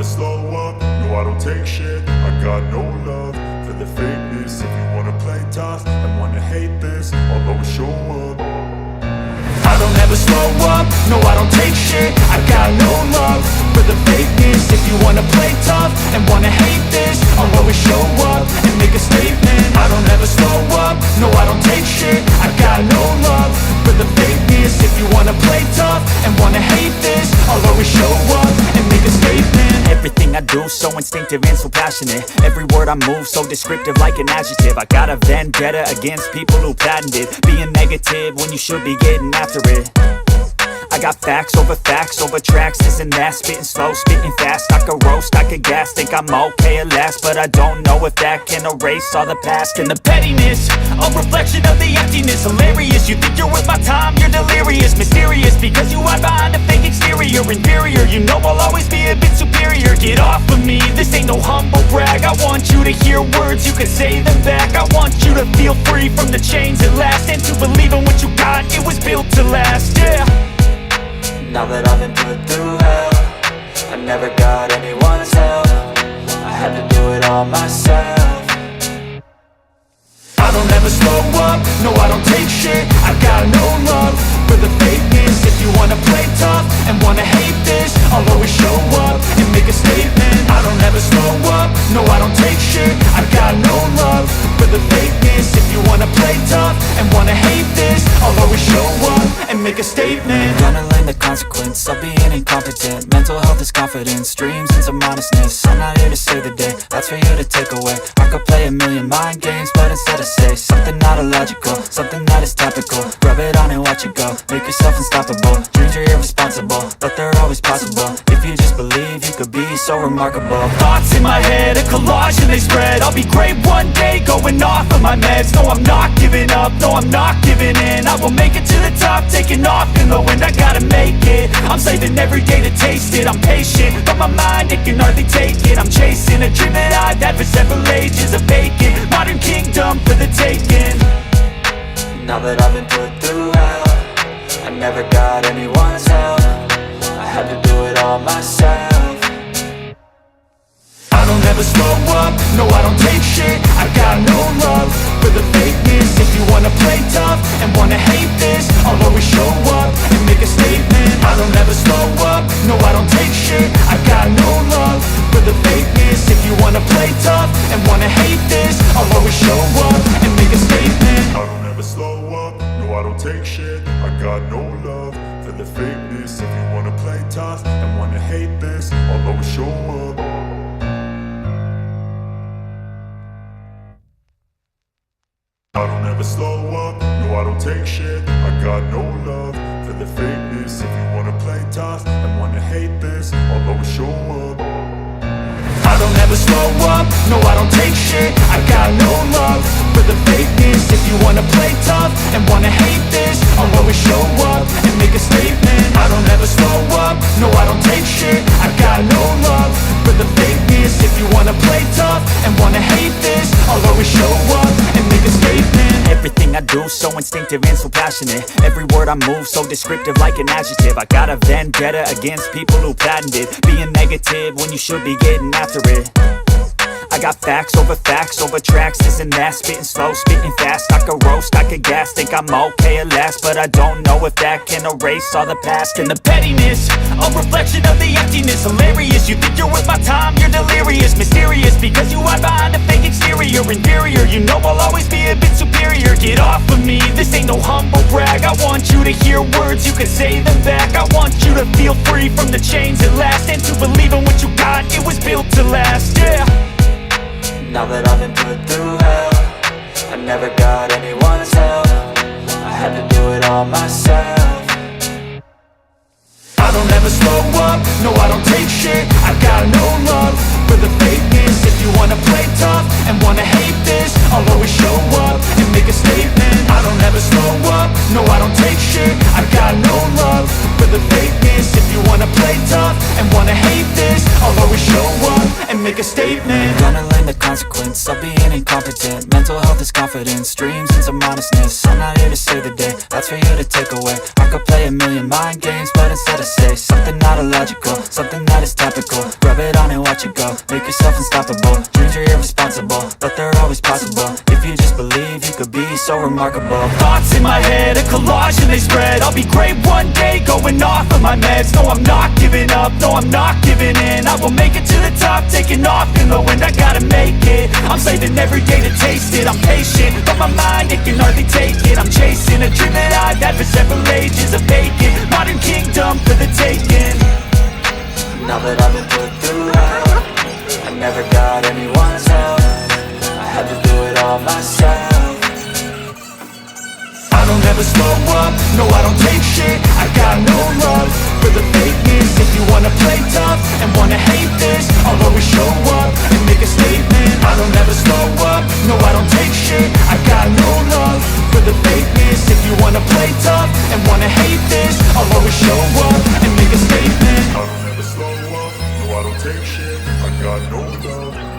slow up, no I don't take shit. I got no love for the fakeness. If you wanna play tough and wanna hate this, I'll always show up. I don't ever slow up, no I don't take shit. I got no love for the fakeness. If you wanna play tough and wanna hate this, I'll always show up and make a statement. I don't ever slow up, no I don't take shit. I got no love for the fakeness. If you wanna play tough and wanna hate this, I'll always show up and make a statement. Everything I do so instinctive and so passionate. Every word I move so descriptive like an adjective. I got a vendetta against people who patented being negative when you should be getting after it. I got facts over tracks, this and that. Spitting slow, spitting fast, I could roast, I could gas. Think I'm okay at last, but I don't know if that can erase all the past. And the pettiness, a reflection of the emptiness. Hilarious, you think you're worth my time, you're delirious. Mysterious, because you hide behind a fake exterior. Inferior, you know I'll always be a bit superior. Get off of me, this ain't no humble brag. I want you to hear words, you can say them back. I want you to feel free from the chains at last, and to believe in what you got, it was built to last, yeah. Now that I've been put through hell, I never got anyone's help. I had to do it all myself. I don't ever slow up, no I don't take shit. I got no love for the fakeness. If you wanna play tough and wanna hate this, I'll always show up and make a statement. I don't ever slow up, no I don't take shit. I got no love for the fakeness. If you wanna play tough and wanna hate this, I'll always show up and make a statement. Gonna learn the consequence of being incompetent. Mental health is confidence, dreams and some honestness. I'm not here to save the day, that's for you to take away. I could play a million mind games, but instead I say something not illogical, something that is topical. Rub it on and watch it go, make yourself unstoppable. Dreams are irresponsible, but they're always possible. If you just believe, you could be so remarkable. Thoughts in my head, a collage and they spread. I'll be great one day, going off of my meds. No I'm not giving up, no I'm not giving in. I will make it to the top, taking off in the wind. I gotta make it, I'm saving every day to taste it. I'm patient, but my mind, it can hardly take it. I'm chasing a dream that I've had for several ages. A vacant, modern kingdom for the taking. Now that I've been put through hell, I never got anyone's help. I had to do it all myself. I don't ever slow up, no I don't take shit. I got no love for the fakeness. If you wanna play tough and wanna hate this, I'll always show up and make a statement. I don't ever slow up, no I don't take shit. I got no love for the fakeness. If you wanna play tough and wanna hate this, I'll always show up and make a statement. I don't ever slow up, no I don't take shit. I got no love for the fakeness. If you wanna play tough and wanna hate this, I'll always show up. I don't ever slow up, no I don't take shit. I got no love for the fakeness. If you wanna play tough and wanna hate this, I'll always show up. I don't ever slow up, no I don't take shit. I got no love for the fakeness. If you wanna play tough and wanna hate this, I'll always show up and make a statement. I don't ever slow up, no I don't take shit. I got no love for the fakeness. If you wanna play tough and wanna hate this, I'll always show up and make a statement. Everything I do so instinctive and so passionate. Every word I move so descriptive like an adjective. I got a vendetta against people who patented being negative when you should be getting after it. I got facts over tracks, this and that. Spitting slow, spitting fast, I could roast, I could gas. Think I'm okay at last, but I don't know if that can erase all the past. And the pettiness, a reflection of the emptiness. Hilarious, you think you're worth my time, you're delirious. Mysterious, because you hide behind a fake exterior. Inferior, you know I'll always be a bit superior. Get off of me, this ain't no humble brag. I want you to hear words, you can say them back. I want you to feel free from the chains at last, and to believe in what you got, it was built to last, yeah. Now that I've been put through hell, I never got anyone's help. I had to do it all myself. I don't ever slow up, no I don't take shit. I got no love for the fakeness. If you wanna play tough and wanna hate this, I'll always show up and make a statement. I don't ever slow up, no I don't take shit. I got no love for the fakeness. If you wanna play tough and wanna hate this, I'll always show up and make a statement. Gonna learn the consequence of being incompetent. Mental health is confidence, dreams and some honestness. I'm not here to save the day, that's for you to take away. I could play a million mind games, but instead I say something not illogical, something that is topical. Rub it on and you go. Make yourself unstoppable. Dreams are irresponsible, but they're always possible. If you just believe, you could be so remarkable. Thoughts in my head, a collage and they spread. I'll be great one day, going off of my meds. No, I'm not giving up, no, I'm not giving in. I will make it to the top, taking off in the wind. I gotta make it, I'm saving every day to taste it. I'm patient, but my mind, it can hardly take it. I'm chasing a dream that I've had for several ages. A vacant, modern kingdom for the taking. Now that I've been put through hell, I never got anyone's help. I had to do it all myself. I don't ever slow up, no I don't take shit. I got no love for the fakeness. If you wanna play tough and wanna hate this, I'll always show up and make a statement. I don't ever slow up, no I don't take shit. I got no love for the fakeness. If you wanna play tough and wanna hate this, I'll always show up and make a statement. I don't ever slow up, no I don't take shit. I got no love